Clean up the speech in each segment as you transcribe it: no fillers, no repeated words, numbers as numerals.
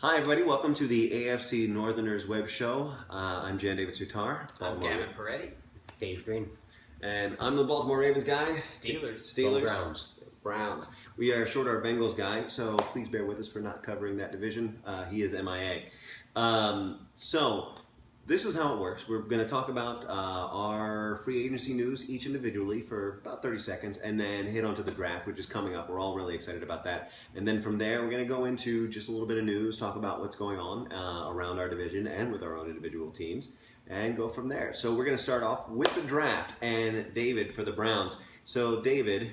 Hi everybody, welcome to the AFC Northerners web show. I'm Gavin David. I'm Gavin Peretti. Dave Green. And I'm the Baltimore Ravens guy. Steelers. Browns. We are short our Bengals guy, so please bear with us for not covering that division. He is MIA. So this is how it works. We're going to talk about our free agency news each individually for about 30 seconds and then hit onto the draft, which is coming up. We're all really excited about that. And then from there, we're going to go into just a little bit of news, talk about what's going on around our division and with our own individual teams, and go from there. So we're going to start off with the draft and David for the Browns. So David,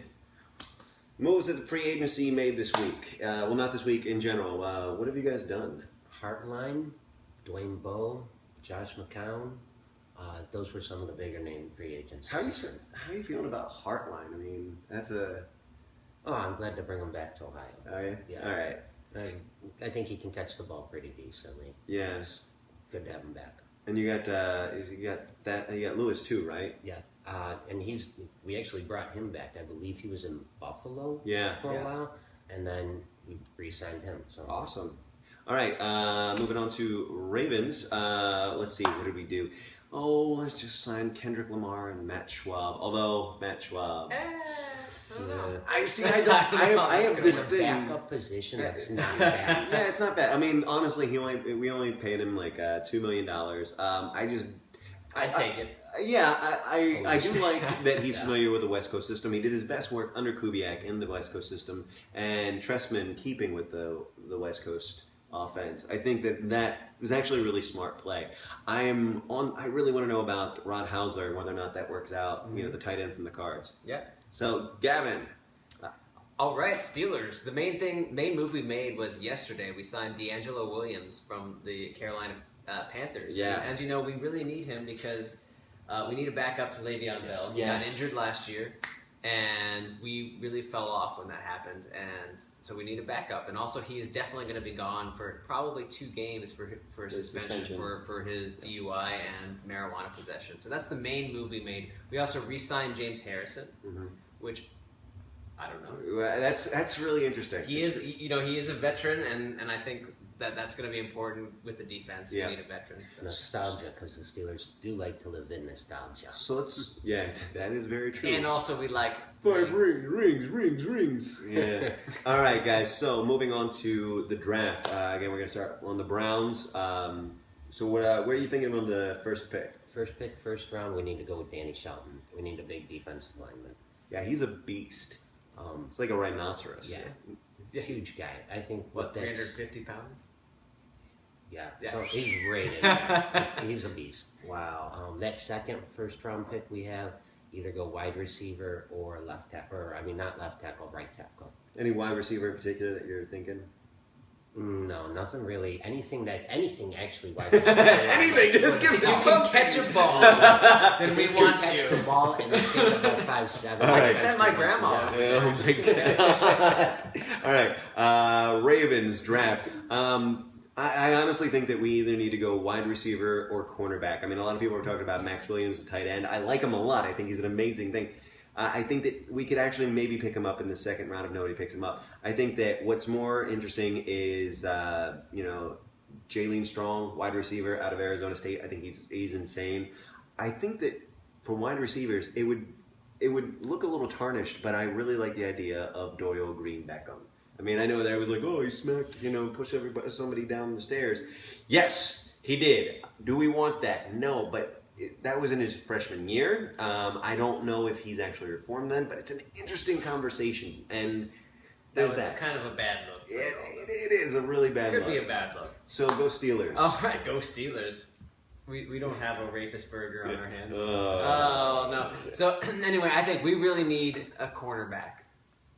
moves that the free agency made this week? Well, not this week in general. What have you guys done? Hartline, Dwayne Bowe, Josh McCown. Those were some of the bigger name free agents. How are you feeling about Heartline? I mean, that's a... Oh, I'm glad to bring him back to Ohio. Oh, yeah? Yeah. All right. I think he can catch the ball pretty decently. Yeah. It's good to have him back. And you got Lewis too, right? Yeah. And we actually brought him back. I believe he was in Buffalo for a while, and then we re-signed him. So awesome. All right, moving on to Ravens. Let's see, what did we do? Oh, let's just sign Kendrick Lamar and Matt Schwab. Although Matt Schwab, I see. I have this thing. Backup position. That's not bad. Yeah, it's not bad. I mean, honestly, we only paid him like $2 million. I'd take it. Yeah, I do like that he's familiar with the West Coast system. He did his best work under Kubiak in the West Coast system, and Trestman keeping with the West Coast offense. I think that was actually a really smart play. I really want to know about Rod Hausler and whether or not that works out. Mm-hmm. You know, the tight end from the Cards. Yeah. So Gavin. All right, Steelers. The main move we made was yesterday. We signed D'Angelo Williams from the Carolina Panthers. Yeah. And as you know, we really need him because we need a backup to Le'Veon Bell. He got injured last year, and we really fell off when that happened. And so we need a backup. And also, he is definitely going to be gone for probably 2 games for suspension for his DUI and marijuana possession. So that's the main move we made. We also re-signed James Harrison, which I don't know. That's really interesting. He is a veteran, and I think that's going to be important with the defense. Yeah. You need a veteran. So. Nostalgia, because the Steelers do like to live in nostalgia. So that is very true. And also we like 5 rings. Yeah. All right, guys. So moving on to the draft. Again, we're going to start on the Browns. So where are you thinking on the first pick? First pick, first round, we need to go with Danny Shelton. We need a big defensive lineman. Yeah, he's a beast. It's like a rhinoceros. Yeah. Huge guy. I think 350 pounds? Yeah. So he's rated. He's a beast. Wow. That first round pick we have, either go wide receiver or left tackle, not left tackle, right tackle. Any wide receiver in particular that you're thinking? No, nothing really. Anything actually wide receiver. Anything, just give me something. Catch a ball, then we want catch you. the ball and it's about 5'7". I can send my grandma. Oh my God. All right, Ravens draft. I honestly think that we either need to go wide receiver or cornerback. I mean, a lot of people are talking about Max Williams, the tight end. I like him a lot. I think he's an amazing thing. I think that we could actually maybe pick him up in the second round if nobody picks him up. I think that what's more interesting is, Jalen Strong, wide receiver out of Arizona State. I think he's insane. I think that for wide receivers, it would look a little tarnished, but I really like the idea of Doyle Green Beckham. I mean, I know that I was like, oh, he smacked, pushed somebody down the stairs. Yes, he did. Do we want that? No, but that was in his freshman year. I don't know if he's actually reformed then, but it's an interesting conversation. And there's that. It's kind of a bad look. It is a really bad look. Could be a bad look. So go Steelers. All right, go Steelers. We don't have a rapist burger on our hands. Oh, no. So anyway, I think we really need a cornerback.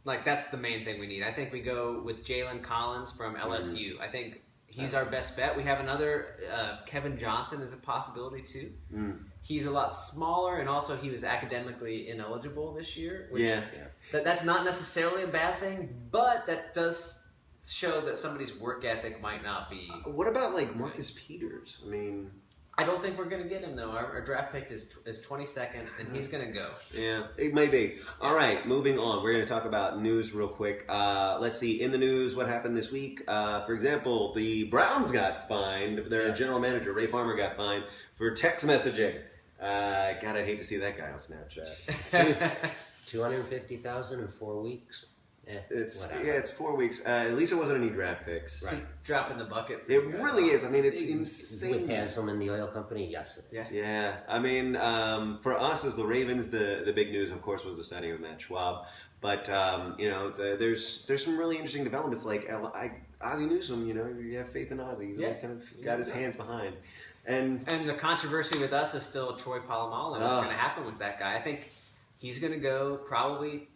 Like, that's the main thing we need. I think we go with Jalen Collins from LSU. I think he's our best bet. We have another, Kevin Johnson is a possibility too. He's a lot smaller, and also he was academically ineligible this year. Which, that's not necessarily a bad thing, but that does show that somebody's work ethic might not be... What about, like, Marcus Peters? I mean... I don't think we're going to get him, though. Our draft pick is 22nd, and he's going to go. Yeah, it may be. All right, moving on. We're going to talk about news real quick. Let's see. In the news, what happened this week? For example, the Browns got fined. Their general manager, Ray Farmer, got fined for text messaging. God, I'd hate to see that guy on Snapchat. $250,000 in 4 weeks. It's 4 weeks. At least it wasn't any draft picks. Right. Drop in the bucket. It really is. I mean, it's insane. With Haslam and the oil company, yes. Yeah. I mean, for us as the Ravens, the big news, of course, was the signing of Matt Schwab. But there's some really interesting developments. Like Ozzie Newsome, you have faith in Ozzie. He's always kind of got his hands behind. And the controversy with us is still Troy Polamalu and what's going to happen with that guy. I think he's going to go probably.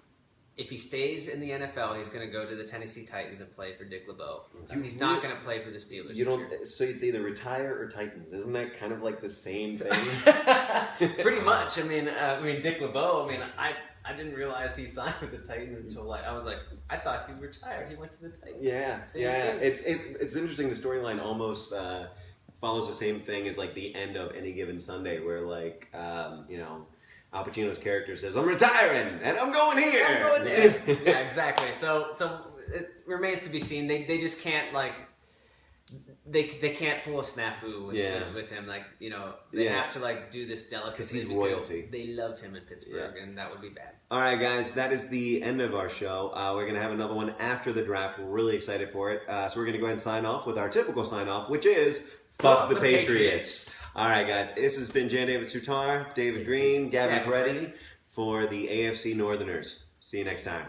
If he stays in the NFL, he's going to go to the Tennessee Titans and play for Dick LeBeau. He's not going to play for the Steelers. So it's either retire or Titans. Isn't that kind of like the same thing? Pretty much. I mean, Dick LeBeau. I mean, I didn't realize he signed with the Titans until I was like, I thought he retired. He went to the Titans. Yeah. It's interesting. The storyline almost follows the same thing as like the end of Any Given Sunday, where like Al Pacino's character says, "I'm retiring and I'm going here." I'm going there. Yeah, exactly. So it remains to be seen. They just can't they can't pull a snafu with him. They have to do this delicately because he's royalty. They love him in Pittsburgh, and that would be bad. All right, guys, that is the end of our show. We're gonna have another one after the draft. We're really excited for it. So we're gonna go ahead and sign off with our typical sign off, which is fuck the Patriots. All right, guys, this has been Jan David Sutar, David Green, Gavin Peretti for the AFC Northerners. See you next time.